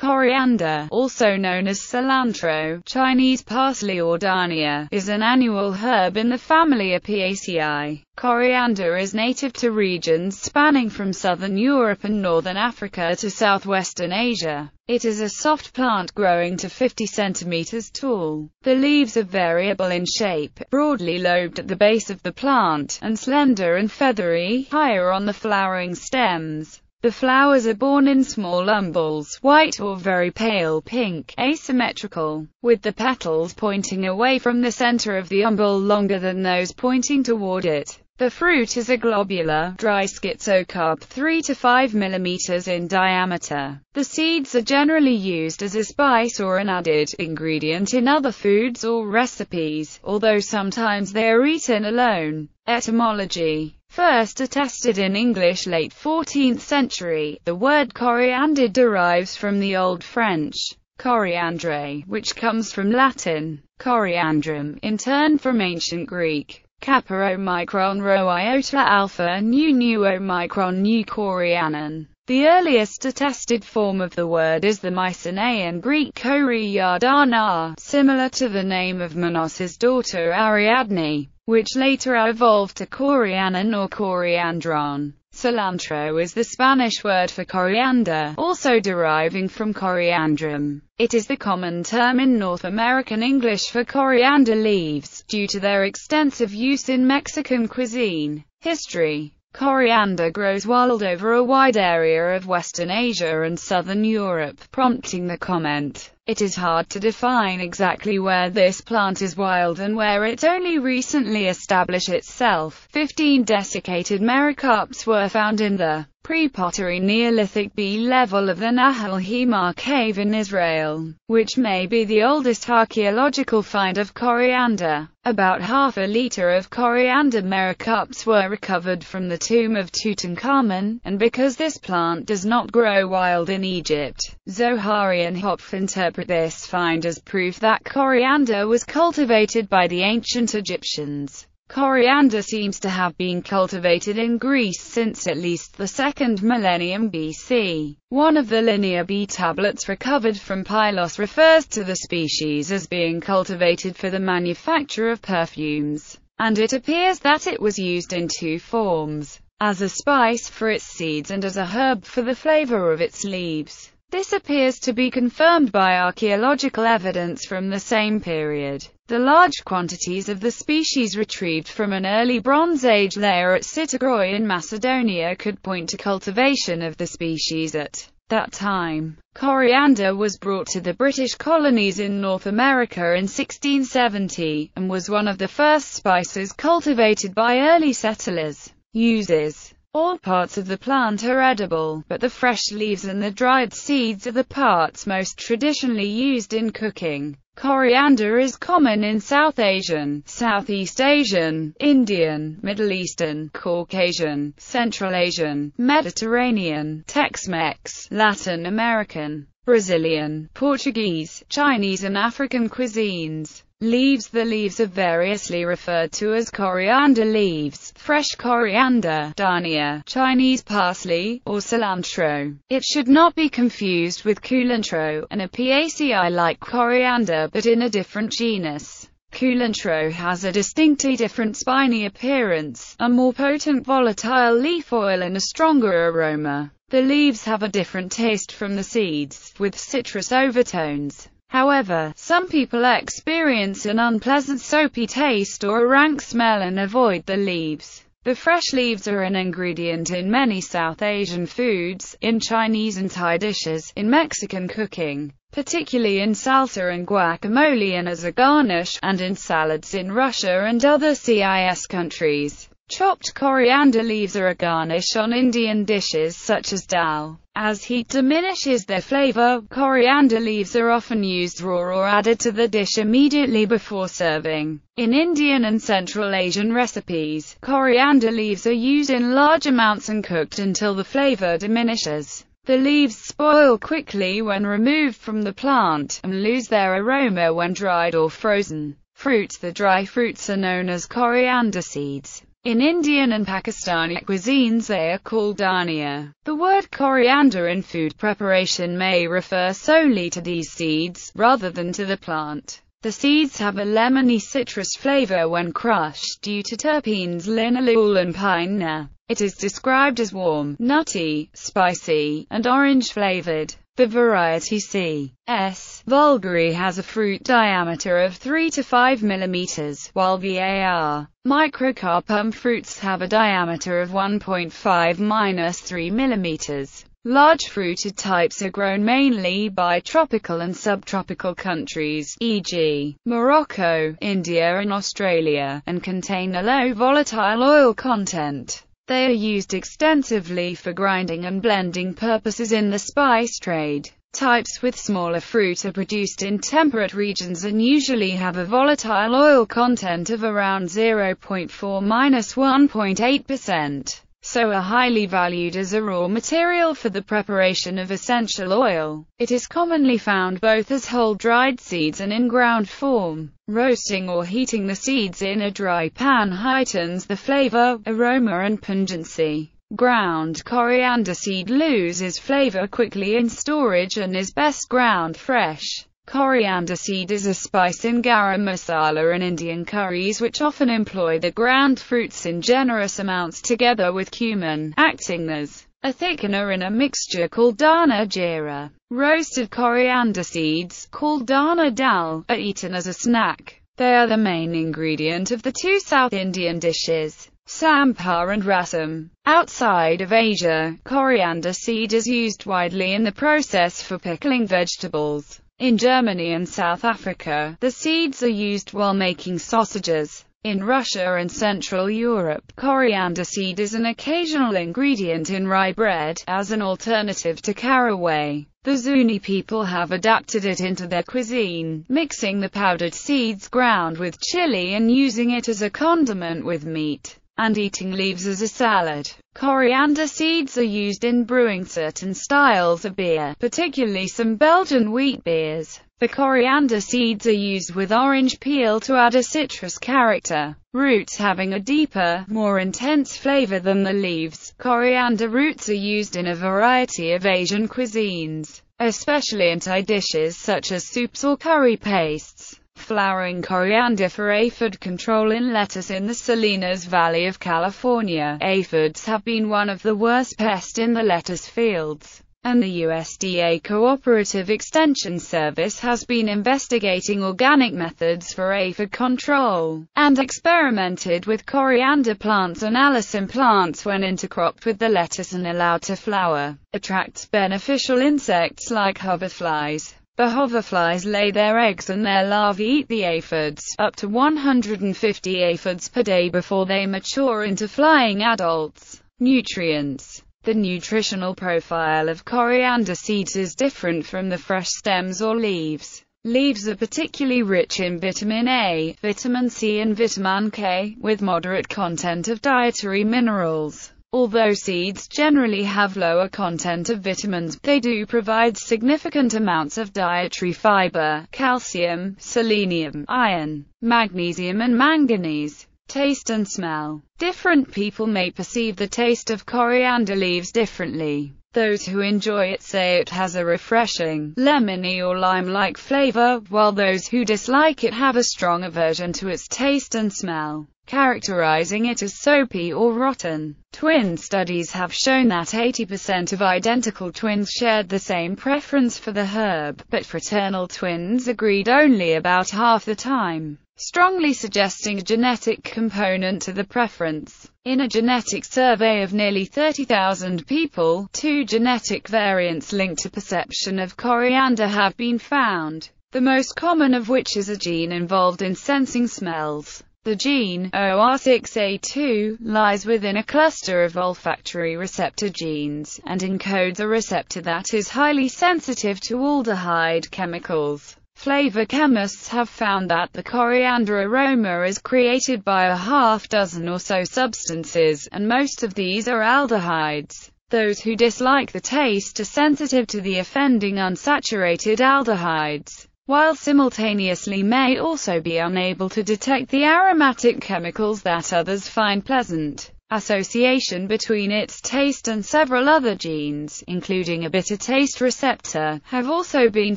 Coriander, also known as cilantro, Chinese parsley or dhania, is an annual herb in the family Apiaceae. Coriander is native to regions spanning from southern Europe and northern Africa to southwestern Asia. It is a soft plant growing to 50 centimeters tall. The leaves are variable in shape, broadly lobed at the base of the plant, and slender and feathery, higher on the flowering stems. The flowers are borne in small umbels, white or very pale pink, asymmetrical, with the petals pointing away from the center of the umbel longer than those pointing toward it. The fruit is a globular, dry schizocarp 3 to 5 mm in diameter. The seeds are generally used as a spice or an added ingredient in other foods or recipes, although sometimes they are eaten alone. Etymology. First attested in English late 14th century, the word coriander derives from the Old French ΚορΙάνδρη, which comes from Latin Coriandrum, in turn from ancient Greek kappa omicron rho iota alpha nu omicron nu Corianen. The earliest attested form of the word is the Mycenaean Greek ＫορΙťάρνταρ, similar to the name of Minos's daughter Ariadne, which later evolved to Corianen or Coriandron. Cilantro is the Spanish word for coriander, also deriving from Coriandrum. It is the common term in North American English for coriander leaves, due to their extensive use in Mexican cuisine. History. Coriander grows wild over a wide area of Western Asia and Southern Europe, prompting the comment, "It is hard to define exactly where this plant is wild and where it only recently established itself." 15 desiccated merocarps were found in the pre-pottery Neolithic B level of the Nahal Hemar cave in Israel, which may be the oldest archaeological find of coriander. About half a liter of coriander merocarps were recovered from the tomb of Tutankhamun, and because this plant does not grow wild in Egypt, Zohari and Hopf interpret this find as proof that coriander was cultivated by the ancient Egyptians. Coriander seems to have been cultivated in Greece since at least the 2nd millennium BC. One of the Linear B tablets recovered from Pylos refers to the species as being cultivated for the manufacture of perfumes, and it appears that it was used in two forms: as a spice for its seeds and as a herb for the flavor of its leaves. This appears to be confirmed by archaeological evidence from the same period. The large quantities of the species retrieved from an early Bronze Age layer at Psittagroi in Macedonia could point to cultivation of the species at that time. Coriander was brought to the British colonies in North America in 1670, and was one of the first spices cultivated by early settlers. Uses. All parts of the plant are edible, but the fresh leaves and the dried seeds are the parts most traditionally used in cooking. Coriander is common in South Asian, Southeast Asian, Indian, Middle Eastern, Caucasian, Central Asian, Mediterranean, Tex-Mex, Latin American, Brazilian, Portuguese, Chinese and African cuisines. Leaves. The leaves are variously referred to as coriander leaves, fresh coriander, dhania, Chinese parsley, or cilantro. It should not be confused with culantro, an Apiaceae like coriander but in a different genus. Culantro has a distinctly different spiny appearance, a more potent volatile leaf oil and a stronger aroma. The leaves have a different taste from the seeds, with citrus overtones. However, some people experience an unpleasant soapy taste or a rank smell and avoid the leaves. The fresh leaves are an ingredient in many South Asian foods, in Chinese and Thai dishes, in Mexican cooking, particularly in salsa and guacamole, and as a garnish, and in salads in Russia and other CIS countries. Chopped coriander leaves are a garnish on Indian dishes such as dal. As heat diminishes their flavor, coriander leaves are often used raw or added to the dish immediately before serving. In Indian and Central Asian recipes, coriander leaves are used in large amounts and cooked until the flavor diminishes. The leaves spoil quickly when removed from the plant, and lose their aroma when dried or frozen. Fruits. The dry fruits are known as coriander seeds. In Indian and Pakistani cuisines they are called dhania. The word coriander in food preparation may refer solely to these seeds, rather than to the plant. The seeds have a lemony citrus flavor when crushed due to terpenes linalool and pinene. It is described as warm, nutty, spicy, and orange-flavored. The variety C. S. vulgare has a fruit diameter of 3 to 5 mm, while the A.R. microcarpum fruits have a diameter of 1.5–3 mm. Large fruited types are grown mainly by tropical and subtropical countries, e.g., Morocco, India and Australia, and contain a low volatile oil content. They are used extensively for grinding and blending purposes in the spice trade. Types with smaller fruit are produced in temperate regions and usually have a volatile oil content of around 0.4–1.8%. So are highly valued as a raw material for the preparation of essential oil. It is commonly found both as whole dried seeds and in ground form. Roasting or heating the seeds in a dry pan heightens the flavor, aroma and pungency. Ground coriander seed loses flavor quickly in storage and is best ground fresh. Coriander seed is a spice in garam masala and Indian curries, which often employ the ground fruits in generous amounts together with cumin, acting as a thickener in a mixture called dana jeera. Roasted coriander seeds, called dana dal, are eaten as a snack. They are the main ingredient of the two South Indian dishes, sambar and rasam. Outside of Asia, coriander seed is used widely in the process for pickling vegetables. In Germany and South Africa, the seeds are used while making sausages. In Russia and Central Europe, coriander seed is an occasional ingredient in rye bread, as an alternative to caraway. The Zuni people have adapted it into their cuisine, mixing the powdered seeds ground with chili and using it as a condiment with meat, and eating leaves as a salad. Coriander seeds are used in brewing certain styles of beer, particularly some Belgian wheat beers. The coriander seeds are used with orange peel to add a citrus character. Roots having a deeper, more intense flavor than the leaves. Coriander roots are used in a variety of Asian cuisines, especially in Thai dishes such as soups or curry pastes. Flowering coriander for aphid control in lettuce. In the Salinas Valley of California, aphids have been one of the worst pests in the lettuce fields, and the USDA Cooperative Extension Service has been investigating organic methods for aphid control, and experimented with coriander plants and alyssum plants when intercropped with the lettuce and allowed to flower. Attracts beneficial insects like hoverflies. The hoverflies lay their eggs and their larvae eat the aphids, up to 150 aphids per day before they mature into flying adults. Nutrients. The nutritional profile of coriander seeds is different from the fresh stems or leaves. Leaves are particularly rich in vitamin A, vitamin C and vitamin K, with moderate content of dietary minerals. Although seeds generally have lower content of vitamins, they do provide significant amounts of dietary fiber, calcium, selenium, iron, magnesium and manganese. Taste and smell. Different people may perceive the taste of coriander leaves differently. Those who enjoy it say it has a refreshing, lemony or lime-like flavor, while those who dislike it have a strong aversion to its taste and smell, characterizing it as soapy or rotten. Twin studies have shown that 80% of identical twins shared the same preference for the herb, but fraternal twins agreed only about half the time, strongly suggesting a genetic component to the preference. In a genetic survey of nearly 30,000 people, 2 genetic variants linked to perception of coriander have been found, the most common of which is a gene involved in sensing smells. The gene, OR6A2, lies within a cluster of olfactory receptor genes, and encodes a receptor that is highly sensitive to aldehyde chemicals. Flavor chemists have found that the coriander aroma is created by a half-dozen or so substances, and most of these are aldehydes. Those who dislike the taste are sensitive to the offending unsaturated aldehydes. while simultaneously may also be unable to detect the aromatic chemicals that others find pleasant. Association between its taste and several other genes, including a bitter taste receptor, have also been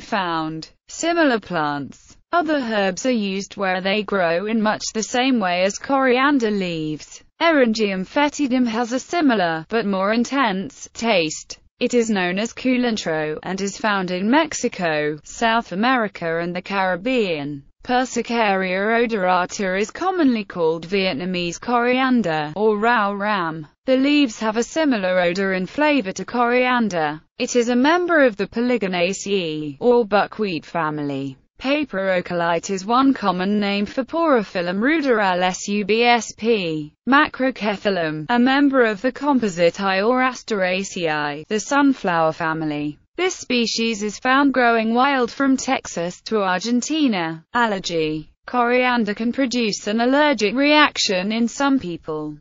found. Similar plants. Other herbs are used where they grow in much the same way as coriander leaves. Eryngium foetidum has a similar, but more intense, taste. It is known as cilantro, and is found in Mexico, South America and the Caribbean. Persicaria odorata is commonly called Vietnamese coriander, or rau ram. The leaves have a similar odor and flavor to coriander. It is a member of the Polygonaceae, or buckwheat family. Paper ocalite is one common name for Porophyllum ruderal subsp. Macrocefalum, a member of the Compositae or Asteraceae, the sunflower family. This species is found growing wild from Texas to Argentina. Allergy. Coriander can produce an allergic reaction in some people.